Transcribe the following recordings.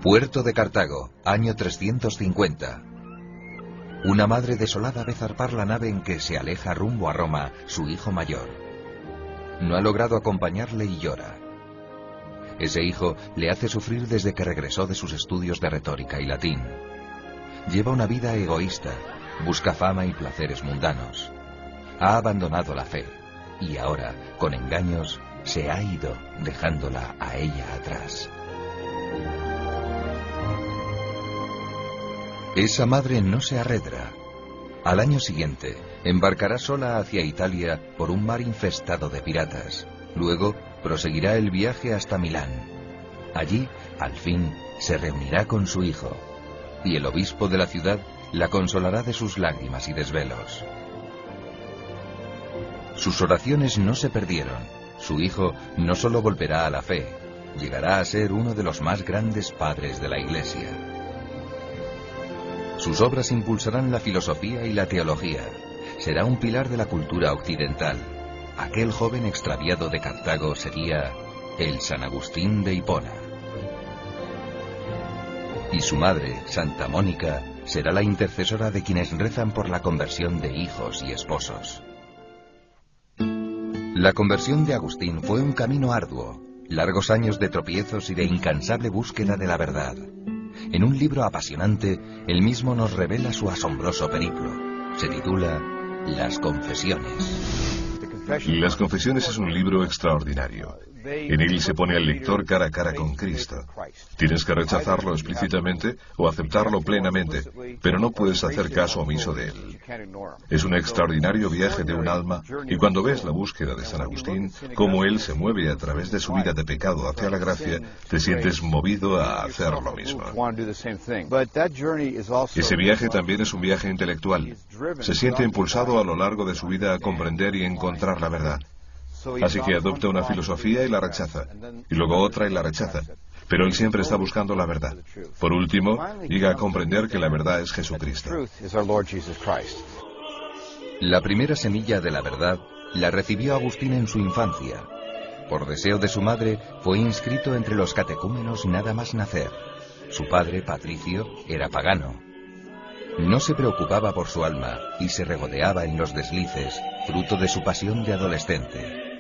Puerto de Cartago, año 350. Una madre desolada ve zarpar la nave en que se aleja rumbo a Roma su hijo mayor. No ha logrado acompañarle y llora. Ese hijo le hace sufrir desde que regresó de sus estudios de retórica y latín. Lleva una vida egoísta, busca fama y placeres mundanos. Ha abandonado la fe y ahora, con engaños, se ha ido dejándola a ella atrás. Esa madre no se arredra. Al año siguiente, embarcará sola hacia Italia por un mar infestado de piratas. Luego, proseguirá el viaje hasta Milán. Allí, al fin, se reunirá con su hijo, y el obispo de la ciudad la consolará de sus lágrimas y desvelos. Sus oraciones no se perdieron. Su hijo no solo volverá a la fe, llegará a ser uno de los más grandes padres de la Iglesia. Sus obras impulsarán la filosofía y la teología. Será un pilar de la cultura occidental. Aquel joven extraviado de Cartago sería el San Agustín de Hipona. Y su madre, Santa Mónica, será la intercesora de quienes rezan por la conversión de hijos y esposos. La conversión de Agustín fue un camino arduo, largos años de tropiezos y de incansable búsqueda de la verdad. En un libro apasionante, él mismo nos revela su asombroso periplo. Se titula Las Confesiones. Las Confesiones es un libro extraordinario. En él se pone al lector cara a cara con Cristo. Tienes que rechazarlo explícitamente o aceptarlo plenamente, pero no puedes hacer caso omiso de él. Es un extraordinario viaje de un alma, y cuando ves la búsqueda de San Agustín, cómo él se mueve a través de su vida de pecado hacia la gracia, te sientes movido a hacer lo mismo. Ese viaje también es un viaje intelectual. Se siente impulsado a lo largo de su vida a comprender y encontrar la verdad. Así que adopta una filosofía y la rechaza, y luego otra y la rechaza. Pero él siempre está buscando la verdad. Por último, llega a comprender que la verdad es Jesucristo. La primera semilla de la verdad la recibió Agustín en su infancia. Por deseo de su madre, fue inscrito entre los catecúmenos nada más nacer. Su padre, Patricio, era pagano. No se preocupaba por su alma y se regodeaba en los deslices, fruto de su pasión de adolescente.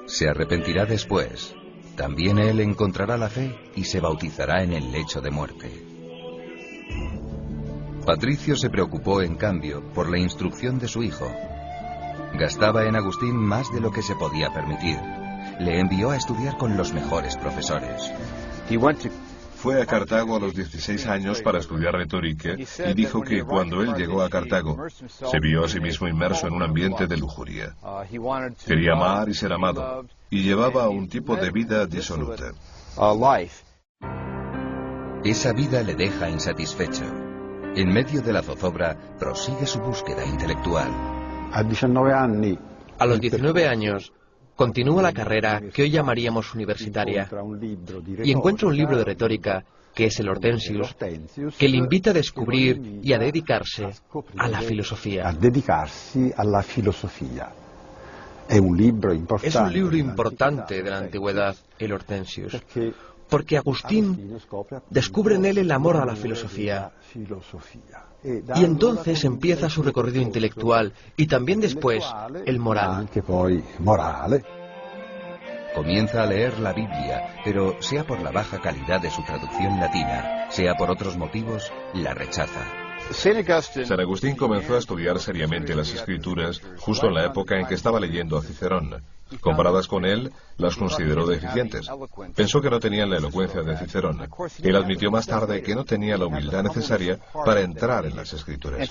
Se arrepentirá después. También él encontrará la fe y se bautizará en el lecho de muerte. Patricio se preocupó, en cambio, por la instrucción de su hijo. Gastaba en Agustín más de lo que se podía permitir. Le envió a estudiar con los mejores profesores. Fue a Cartago a los 16 años para estudiar retórica y dijo que cuando él llegó a Cartago se vio a sí mismo inmerso en un ambiente de lujuria. Quería amar y ser amado, y llevaba un tipo de vida disoluta. Esa vida le deja insatisfecho. En medio de la zozobra, prosigue su búsqueda intelectual. A los 19 años, continúa la carrera que hoy llamaríamos universitaria y encuentra un libro de retórica, que es el Hortensius, que le invita a descubrir y a dedicarse a la filosofía. Es un libro importante de la antigüedad, el Hortensius, porque Agustín descubre en él el amor a la filosofía. Y entonces empieza su recorrido intelectual y también después el moral. Comienza a leer la Biblia, pero sea por la baja calidad de su traducción latina, sea por otros motivos, la rechaza. San Agustín comenzó a estudiar seriamente las Escrituras justo en la época en que estaba leyendo a Cicerón. Comparadas con él, las consideró deficientes. Pensó que no tenían la elocuencia de Cicerón. Él admitió más tarde que no tenía la humildad necesaria para entrar en las Escrituras.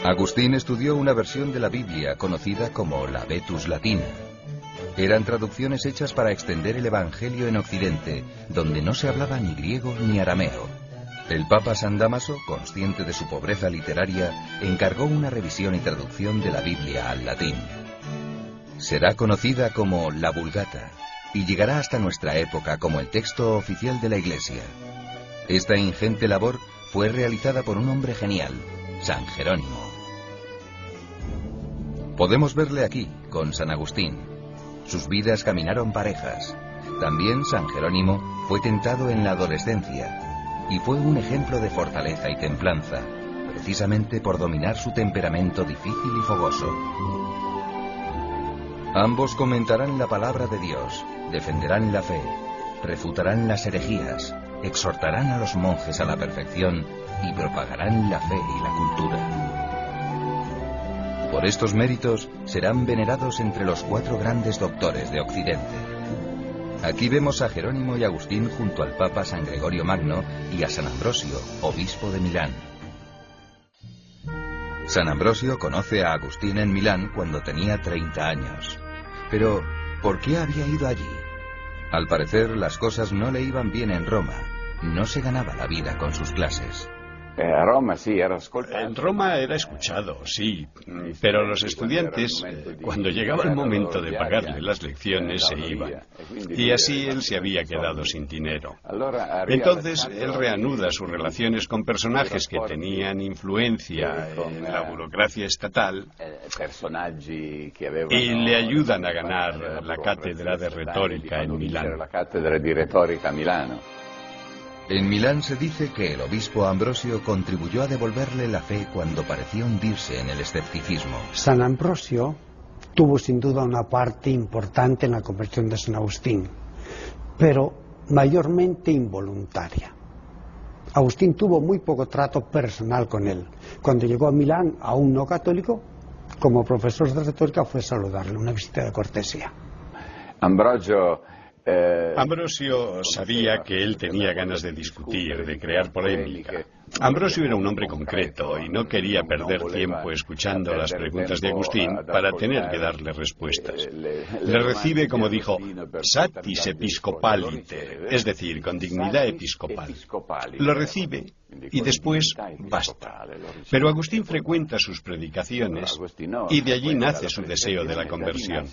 Agustín estudió una versión de la Biblia conocida como la Vetus Latina. Eran traducciones hechas para extender el Evangelio en Occidente, donde no se hablaba ni griego ni arameo. El Papa San Dámaso, consciente de su pobreza literaria, encargó una revisión y traducción de la Biblia al latín. Será conocida como la Vulgata y llegará hasta nuestra época como el texto oficial de la Iglesia. Esta ingente labor fue realizada por un hombre genial, San Jerónimo. Podemos verle aquí, con San Agustín. Sus vidas caminaron parejas. También San Jerónimo fue tentado en la adolescencia y fue un ejemplo de fortaleza y templanza, precisamente por dominar su temperamento difícil y fogoso. Ambos comentarán la palabra de Dios, defenderán la fe, refutarán las herejías, exhortarán a los monjes a la perfección y propagarán la fe y la cultura. Por estos méritos serán venerados entre los 4 grandes doctores de Occidente. Aquí vemos a Jerónimo y Agustín junto al Papa San Gregorio Magno y a San Ambrosio, obispo de Milán. San Ambrosio conoce a Agustín en Milán cuando tenía 30 años. Pero, ¿por qué había ido allí? Al parecer, las cosas no le iban bien en Roma. No se ganaba la vida con sus clases. En Roma era escuchado, sí, pero los estudiantes, cuando llegaba el momento de pagarle las lecciones, se iban. Y así él se había quedado sin dinero. Entonces, él reanuda sus relaciones con personajes que tenían influencia en la burocracia estatal y le ayudan a ganar la cátedra de retórica en Milán. En Milán se dice que el obispo Ambrosio contribuyó a devolverle la fe cuando parecía hundirse en el escepticismo. San Ambrosio tuvo sin duda una parte importante en la conversión de San Agustín, pero mayormente involuntaria. Agustín tuvo muy poco trato personal con él. Cuando llegó a Milán, aún no católico, como profesor de retórica fue a saludarle, una visita de cortesía. Ambrosio sabía que él tenía ganas de discutir, de crear polémica. Ambrosio era un hombre concreto y no quería perder tiempo escuchando las preguntas de Agustín para tener que darle respuestas. Le recibe, como dijo, satis episcopalite, es decir, con dignidad episcopal. Lo recibe y después basta. Pero Agustín frecuenta sus predicaciones y de allí nace su deseo de la conversión.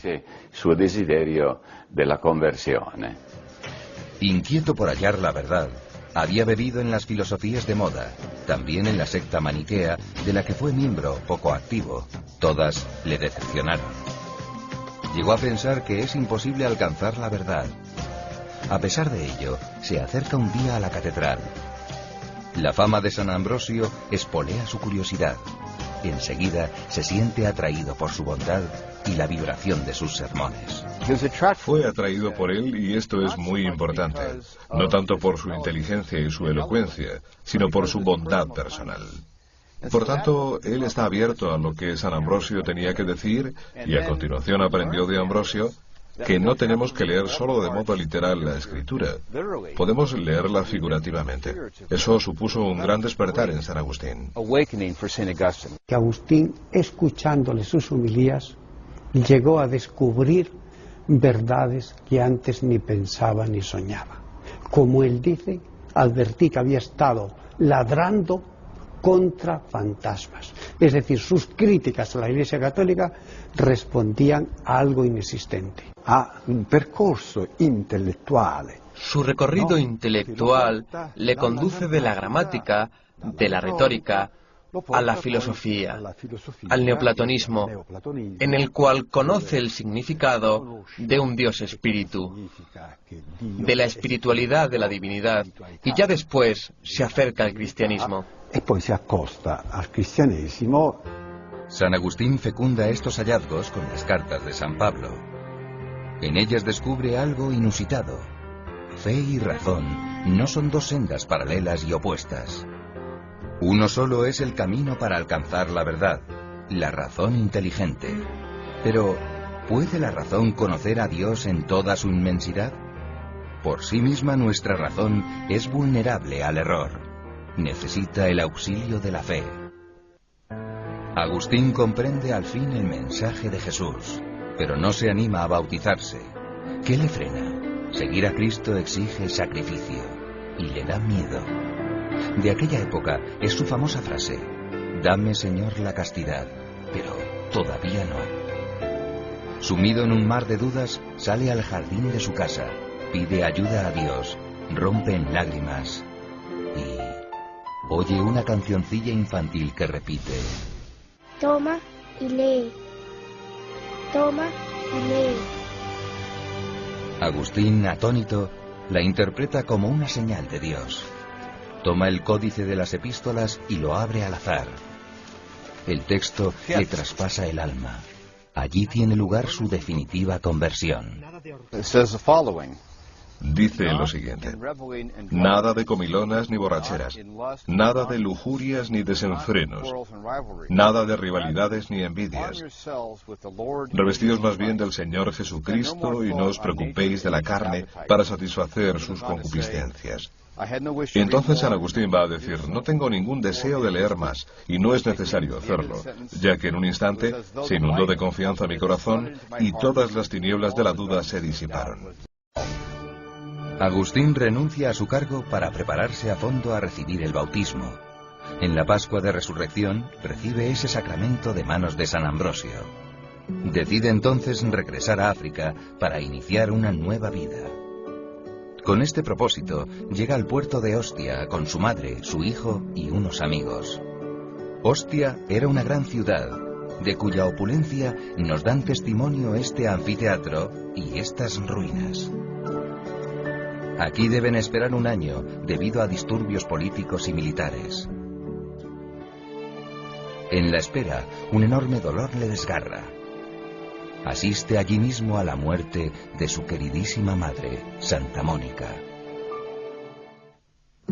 Inquieto por hallar la verdad, había bebido en las filosofías de moda, también en la secta maniquea, de la que fue miembro poco activo. Todas le decepcionaron. Llegó a pensar que es imposible alcanzar la verdad. A pesar de ello, se acerca un día a la catedral. La fama de San Ambrosio espolea su curiosidad. Enseguida se siente atraído por su bondad y la vibración de sus sermones. Fue atraído por él y esto es muy importante, no tanto por su inteligencia y su elocuencia, sino por su bondad personal. Por tanto, él está abierto a lo que San Ambrosio tenía que decir y a continuación aprendió de Ambrosio que no tenemos que leer solo de modo literal la escritura, podemos leerla figurativamente. Eso supuso un gran despertar en San Agustín. Que Agustín, escuchándole sus homilías, llegó a descubrir verdades que antes ni pensaba ni soñaba. Como él dice, advertí que había estado ladrando contra fantasmas. Es decir, sus críticas a la Iglesia Católica respondían a algo inexistente. A un percorso intelectuale. Su recorrido intelectual le conduce de la gramática, de la retórica, a la filosofía, al neoplatonismo, en el cual conoce el significado de un Dios espíritu, de la espiritualidad de la divinidad, y ya después se acerca al cristianismo. Y poi se acosta al cristianesimo. San Agustín fecunda estos hallazgos con las cartas de San Pablo. En ellas descubre algo inusitado. Fe y razón no son dos sendas paralelas y opuestas. Uno solo es el camino para alcanzar la verdad, la razón inteligente. Pero, ¿puede la razón conocer a Dios en toda su inmensidad? Por sí misma nuestra razón es vulnerable al error. Necesita el auxilio de la fe. Agustín comprende al fin el mensaje de Jesús, pero no se anima a bautizarse. ¿Qué le frena? Seguir a Cristo exige sacrificio y le da miedo. De aquella época es su famosa frase: «Dame, Señor, la castidad, pero todavía no». Sumido en un mar de dudas, sale al jardín de su casa, pide ayuda a Dios, rompe en lágrimas y oye una cancioncilla infantil que repite: Toma y lee. Toma y lee. Agustín, atónito, la interpreta como una señal de Dios. Toma el códice de las epístolas y lo abre al azar. El texto le traspasa el alma. Allí tiene lugar su definitiva conversión. Dice lo siguiente: nada de comilonas ni borracheras, nada de lujurias ni desenfrenos, nada de rivalidades ni envidias. Revestidos más bien del Señor Jesucristo y no os preocupéis de la carne para satisfacer sus concupiscencias. Y entonces San Agustín va a decir: no tengo ningún deseo de leer más, y no es necesario hacerlo, ya que en un instante se inundó de confianza mi corazón y todas las tinieblas de la duda se disiparon. Agustín renuncia a su cargo para prepararse a fondo a recibir el bautismo. En la Pascua de Resurrección recibe ese sacramento de manos de San Ambrosio. Decide entonces regresar a África para iniciar una nueva vida. Con este propósito llega al puerto de Ostia con su madre, su hijo y unos amigos. Ostia era una gran ciudad, de cuya opulencia nos dan testimonio este anfiteatro y estas ruinas. Aquí deben esperar un año debido a disturbios políticos y militares. En la espera, un enorme dolor le desgarra. Asiste allí mismo a la muerte de su queridísima madre, Santa Mónica.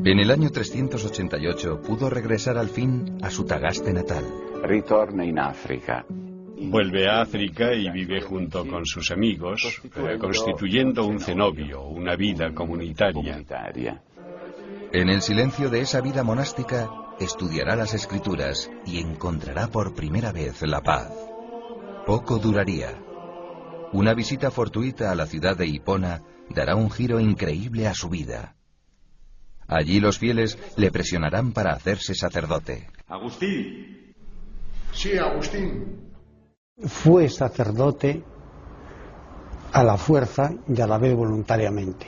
En el año 388 pudo regresar al fin a su Tagaste natal. Ritorna in África. Vuelve a África y vive junto con sus amigos, constituyendo un cenobio, una vida comunitaria. En el silencio de esa vida monástica, estudiará las Escrituras y encontrará por primera vez la paz. Poco duraría. Una visita fortuita a la ciudad de Hipona dará un giro increíble a su vida. Allí los fieles le presionarán para hacerse sacerdote. Agustín. Sí, Agustín. Fue sacerdote a la fuerza y a la vez voluntariamente.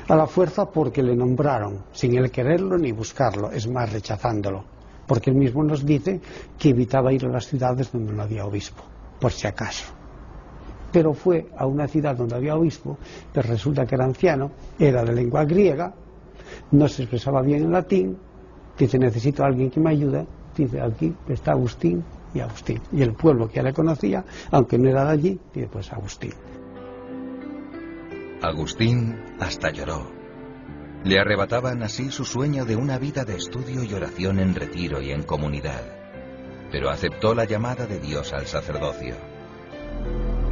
A la fuerza porque le nombraron, sin él quererlo ni buscarlo, es más, rechazándolo, porque él mismo nos dice que evitaba ir a las ciudades donde no había obispo, por si acaso. Pero fue a una ciudad donde había obispo, pero resulta que era anciano, era de lengua griega, no se expresaba bien en latín, dice: necesito a alguien que me ayude, dice: aquí está Agustín. Y Agustín. Y el pueblo que ya le conocía, aunque no era de allí, dice: pues Agustín. Agustín hasta lloró. Le arrebataban así su sueño de una vida de estudio y oración en retiro y en comunidad. Pero aceptó la llamada de Dios al sacerdocio.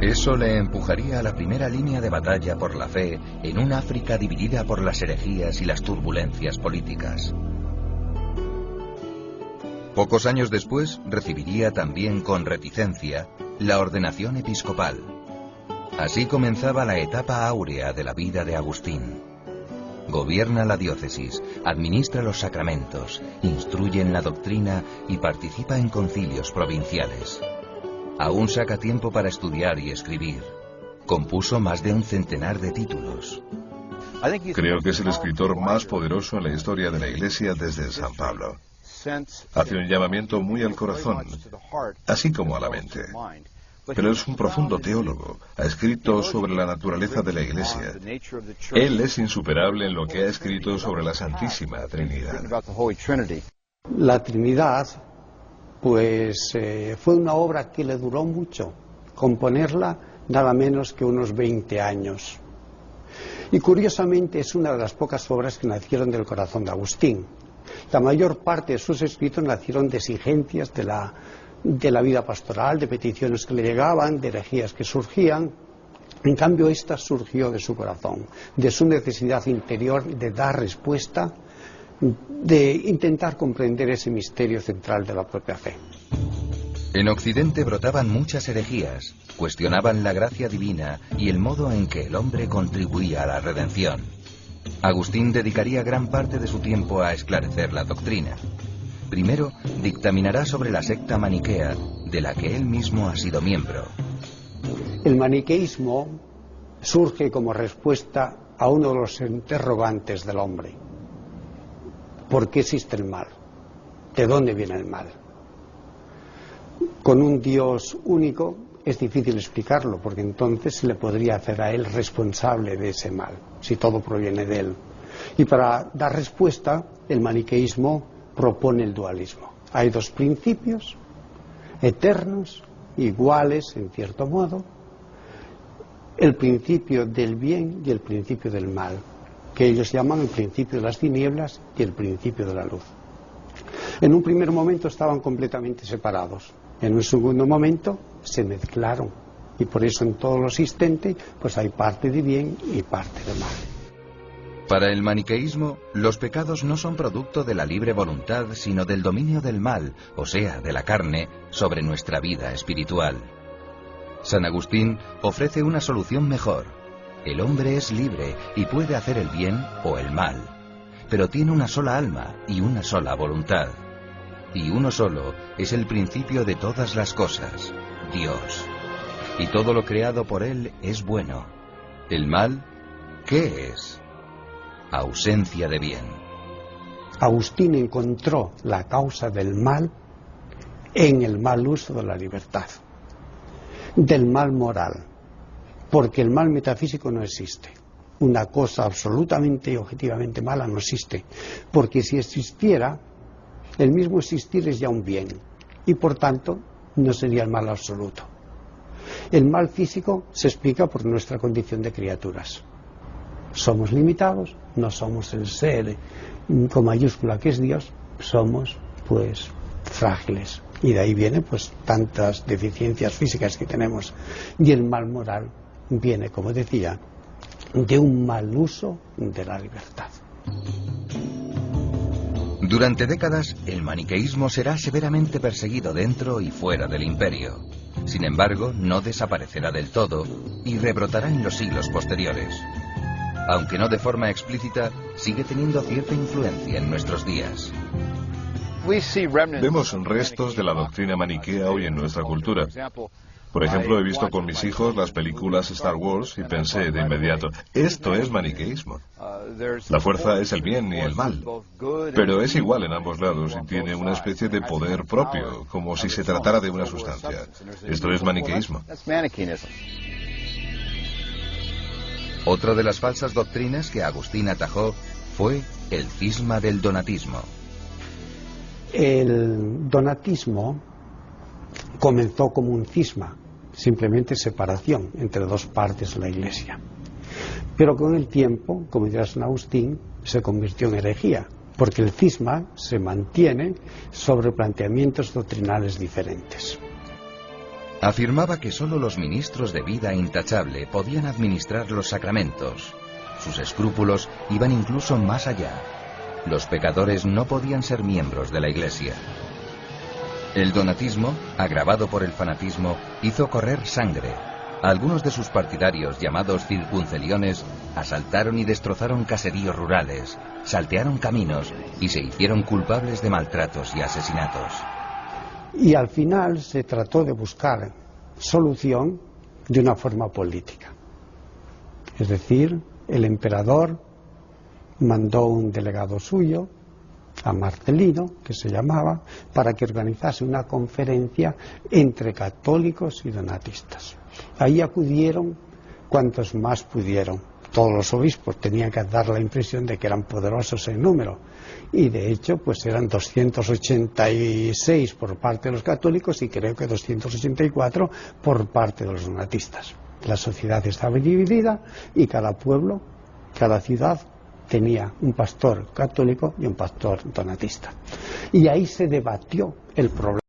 Eso le empujaría a la primera línea de batalla por la fe en un África dividida por las herejías y las turbulencias políticas. Pocos años después recibiría también con reticencia la ordenación episcopal. Así comenzaba la etapa áurea de la vida de Agustín. Gobierna la diócesis, administra los sacramentos, instruye en la doctrina y participa en concilios provinciales. Aún saca tiempo para estudiar y escribir. Compuso más de un centenar de títulos. Creo que es el escritor más poderoso en la historia de la Iglesia desde San Pablo. Hace un llamamiento muy al corazón, así como a la mente. Pero es un profundo teólogo. Ha escrito sobre la naturaleza de la Iglesia. Él es insuperable en lo que ha escrito sobre la Santísima Trinidad. La Trinidad, pues, fue una obra que le duró mucho. Componerla nada menos que unos 20 años. Y curiosamente es una de las pocas obras que nacieron del corazón de Agustín. La mayor parte de sus escritos nacieron de exigencias de la vida pastoral, de peticiones que le llegaban, de herejías que surgían. En cambio, esta surgió de su corazón, de su necesidad interior de dar respuesta, de intentar comprender ese misterio central de la propia fe. En Occidente brotaban muchas herejías, cuestionaban la gracia divina y el modo en que el hombre contribuía a la redención. Agustín dedicaría gran parte de su tiempo a esclarecer la doctrina. Primero, dictaminará sobre la secta maniquea, de la que él mismo ha sido miembro. El maniqueísmo surge como respuesta a uno de los interrogantes del hombre. ¿Por qué existe el mal? ¿De dónde viene el mal? Con un Dios único es difícil explicarlo, porque entonces se le podría hacer a él responsable de ese mal, si todo proviene de él. Y para dar respuesta, el maniqueísmo propone el dualismo. Hay dos principios eternos, iguales en cierto modo, el principio del bien y el principio del mal, que ellos llaman el principio de las tinieblas y el principio de la luz. En un primer momento estaban completamente separados, en un segundo momento se mezclaron, y por eso en todo lo existente pues hay parte de bien y parte de mal. Para el maniqueísmo, los pecados no son producto de la libre voluntad, sino del dominio del mal, o sea, de la carne, sobre nuestra vida espiritual. San Agustín ofrece una solución mejor. El hombre es libre y puede hacer el bien o el mal, pero tiene una sola alma y una sola voluntad. Y uno solo es el principio de todas las cosas, Dios. Y todo lo creado por Él es bueno. ¿El mal qué es? Ausencia de bien. Agustín encontró la causa del mal en el mal uso de la libertad, del mal moral, porque el mal metafísico no existe. Una cosa absolutamente y objetivamente mala no existe, porque si existiera, el mismo existir es ya un bien, y por tanto no sería el mal absoluto. El mal físico se explica por nuestra condición de criaturas. Somos limitados, no somos el ser con mayúscula que es Dios, somos pues frágiles, y de ahí vienen pues tantas deficiencias físicas que tenemos. Y el mal moral viene, como decía, de un mal uso de la libertad. Durante décadas, el maniqueísmo será severamente perseguido dentro y fuera del imperio. Sin embargo, no desaparecerá del todo y rebrotará en los siglos posteriores. Aunque no de forma explícita, sigue teniendo cierta influencia en nuestros días. Vemos restos de la doctrina maniquea hoy en nuestra cultura. Por ejemplo, he visto con mis hijos las películas Star Wars y pensé de inmediato, esto es maniqueísmo. La fuerza es el bien y el mal, pero es igual en ambos lados y tiene una especie de poder propio, como si se tratara de una sustancia. Esto es maniqueísmo. Otra de las falsas doctrinas que Agustín atajó fue el cisma del donatismo. El donatismo comenzó como un cisma, simplemente separación entre dos partes de la Iglesia. Pero con el tiempo, como dirá San Agustín, se convirtió en herejía, porque el cisma se mantiene sobre planteamientos doctrinales diferentes. Afirmaba que solo los ministros de vida intachable podían administrar los sacramentos. Sus escrúpulos iban incluso más allá. Los pecadores no podían ser miembros de la Iglesia. El donatismo, agravado por el fanatismo, hizo correr sangre. Algunos de sus partidarios, llamados circunceliones, asaltaron y destrozaron caseríos rurales, saltearon caminos y se hicieron culpables de maltratos y asesinatos. Y al final se trató de buscar solución de una forma política. Es decir, el emperador mandó un delegado suyo, a Marcelino, que se llamaba, para que organizase una conferencia entre católicos y donatistas. Ahí acudieron cuantos más pudieron. Todos los obispos tenían que dar la impresión de que eran poderosos en número, y de hecho pues eran 286 por parte de los católicos y creo que 284 por parte de los donatistas. La sociedad estaba dividida y cada pueblo, cada ciudad tenía un pastor católico y un pastor donatista. Y ahí se debatió el problema.